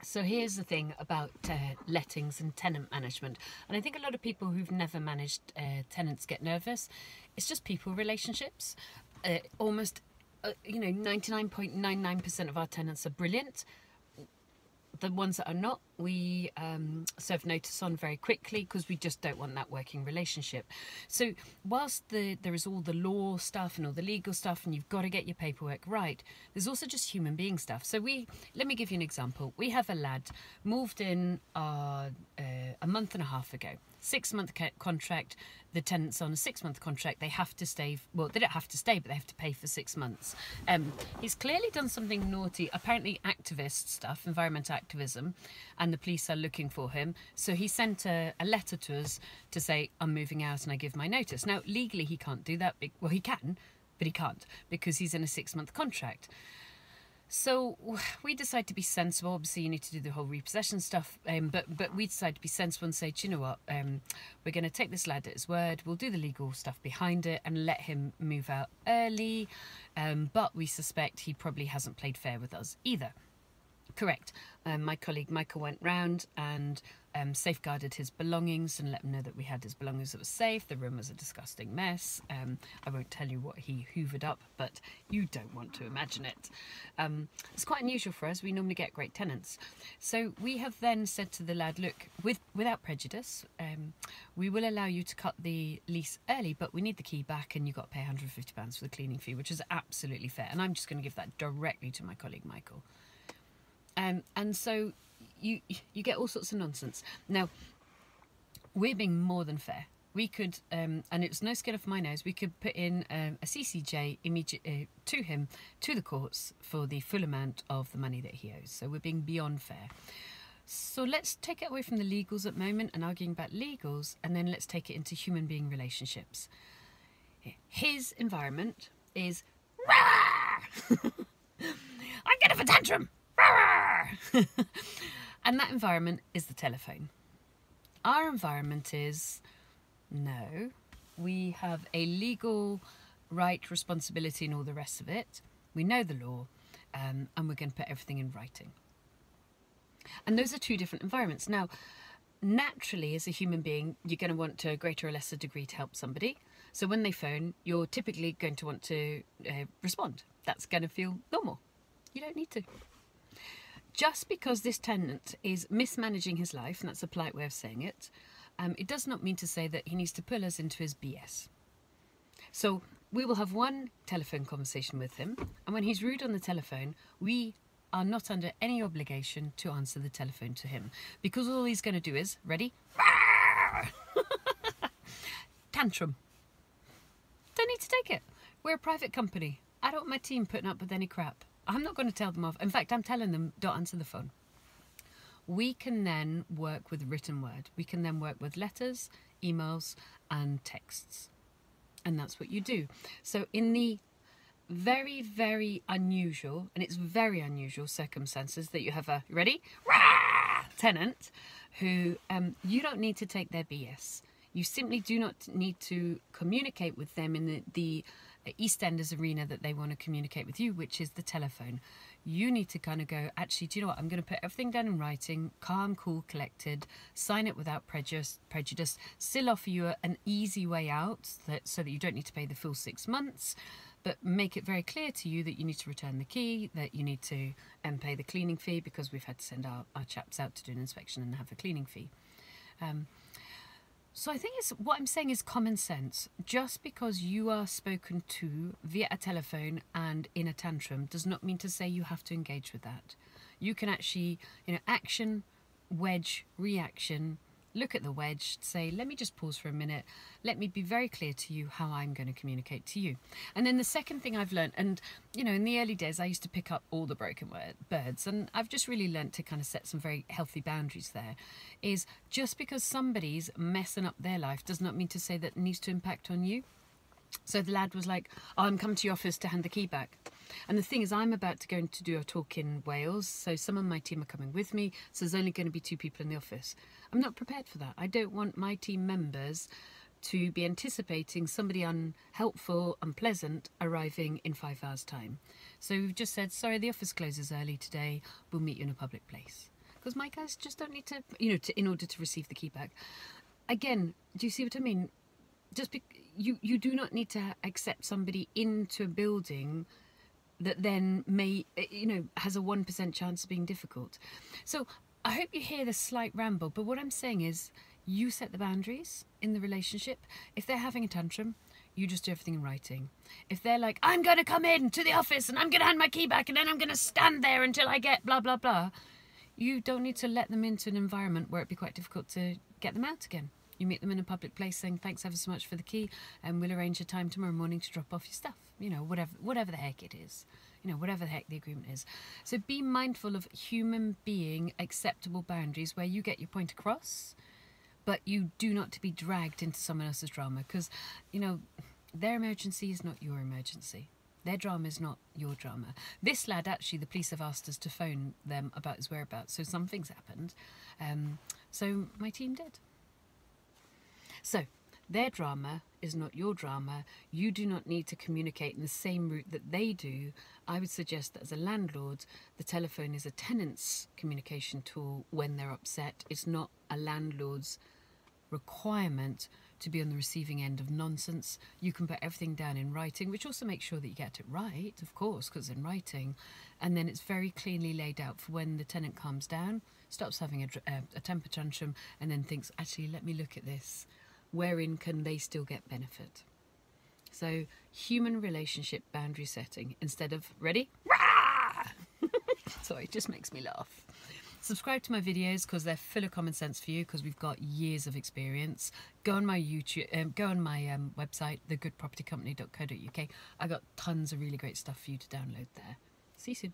So here's the thing about lettings and tenant management, and I think a lot of people who've never managed tenants get nervous. It's just people relationships. Almost, 99.99% of our tenants are brilliant. The ones that are not, we serve notice on very quickly because we just don't want that working relationship. So whilst there is all the law stuff and all the legal stuff and you've got to get your paperwork right, there's also just human being stuff. So let me give you an example. We have a lad moved in a month and a half ago. 6-month contract. The tenant's on a 6-month contract. They have to stay. Well, they don't have to stay, but they have to pay for 6 months. He's clearly done something naughty. Apparently, activist stuff, environmental activism, and the police are looking for him. So he sent a letter to us to say, "I'm moving out and I give my notice." Now, legally, he can't do that. Well, he can, but he can't because he's in a 6-month contract. So we decide to be sensible. Obviously, you need to do the whole repossession stuff, but we decide to be sensible and say, do you know what? We're going to take this lad at his word. We'll do the legal stuff behind it and let him move out early. But we suspect he probably hasn't played fair with us either. Correct. My colleague Michael went round and safeguarded his belongings and let him know that we had his belongings that were safe. The room was a disgusting mess. I won't tell you what he hoovered up, but you don't want to imagine it. It's quite unusual for us. We normally get great tenants. So we have then said to the lad, look, without prejudice, we will allow you to cut the lease early, but we need the key back and you've got to pay £150 for the cleaning fee, which is absolutely fair. And I'm just going to give that directly to my colleague Michael. And so you get all sorts of nonsense. Now, we're being more than fair. We could, and it's no skin off my nose, we could put in a CCJ immediately to him, to the courts, for the full amount of the money that he owes. So we're being beyond fair. So let's take it away from the legals at the moment and arguing about legals, and then let's take it into human being relationships. His environment is, I'm going for tantrum! And that environment is the telephone. Our environment is, no, we have a legal right, responsibility and all the rest of it. We know the law, and we're going to put everything in writing. And those are two different environments. Now, naturally, as a human being, you're going to want to a greater or lesser degree to help somebody. So when they phone, you're typically going to want to respond. That's going to feel normal. You don't need to. Just because this tenant is mismanaging his life, and that's a polite way of saying it, it does not mean to say that he needs to pull us into his BS. So we will have one telephone conversation with him, and when he's rude on the telephone, we are not under any obligation to answer the telephone to him, because all he's going to do is, ready? Tantrum. Don't need to take it. We're a private company. I don't want my team putting up with any crap. I'm not going to tell them off. In fact, I'm telling them, don't answer the phone. We can then work with written word. We can then work with letters, emails, and texts. And that's what you do. So in the very, very unusual, and it's very unusual circumstances that you have a, ready? Tenant who you don't need to take their BS. You simply do not need to communicate with them in the EastEnders arena that they want to communicate with you, which is the telephone. You need to kind of go, actually, do you know what? I'm going to put everything down in writing, calm, cool, collected, sign it without prejudice, still offer you an easy way out so that you don't need to pay the full 6 months, but make it very clear to you that you need to return the key, that you need to pay the cleaning fee because we've had to send our chaps out to do an inspection and have a cleaning fee. So I think what I'm saying is common sense. Just because you are spoken to via a telephone and in a tantrum does not mean to say you have to engage with that. You can actually, action, wedge, reaction, look at the wedge, say, let me just pause for a minute. Let me be very clear to you how I'm going to communicate to you. And then the second thing I've learned, and, in the early days, I used to pick up all the broken birds, and I've just really learned to kind of set some very healthy boundaries there, is just because somebody's messing up their life does not mean to say that it needs to impact on you. So the lad was like, oh, I'm coming to your office to hand the key back. And the thing is, I'm about to go to do a talk in Wales, so some of my team are coming with me, so there's only going to be 2 people in the office. I'm not prepared for that. I don't want my team members to be anticipating somebody unhelpful, unpleasant, arriving in 5 hours' time. So we've just said, sorry, the office closes early today, we'll meet you in a public place. because my guys just don't need to, in order to receive the key back. Again, do you see what I mean? You do not need to accept somebody into a building that then may, has a 1% chance of being difficult. So I hope you hear the slight ramble, but what I'm saying is you set the boundaries in the relationship. If they're having a tantrum, you just do everything in writing. If they're like, I'm going to come in to the office and I'm going to hand my key back and then I'm going to stand there until I get blah, blah, blah, you don't need to let them into an environment where it'd be quite difficult to get them out again. You meet them in a public place saying, thanks ever so much for the key, and we'll arrange a time tomorrow morning to drop off your stuff. Whatever the heck it is. Whatever the heck the agreement is. So be mindful of human being acceptable boundaries where you get your point across, but you do not to be dragged into someone else's drama, because, their emergency is not your emergency. Their drama is not your drama. This lad, actually, the police have asked us to phone them about his whereabouts, so something's happened. So my team did. So, their drama is not your drama. You do not need to communicate in the same route that they do. I would suggest that as a landlord, the telephone is a tenant's communication tool when they're upset. It's not a landlord's requirement to be on the receiving end of nonsense. You can put everything down in writing, which also makes sure that you get it right, of course, because it's in writing. And then it's very cleanly laid out for when the tenant calms down, stops having a temper tantrum, and then thinks, actually, let me look at this. Wherein can they still get benefit? So, human relationship boundary setting instead of, ready? Sorry, it just makes me laugh. Subscribe to my videos because they're full of common sense for you, because we've got years of experience. Go on my YouTube, go on my website, thegoodpropertycompany.co.uk. I got tons of really great stuff for you to download there. See you soon.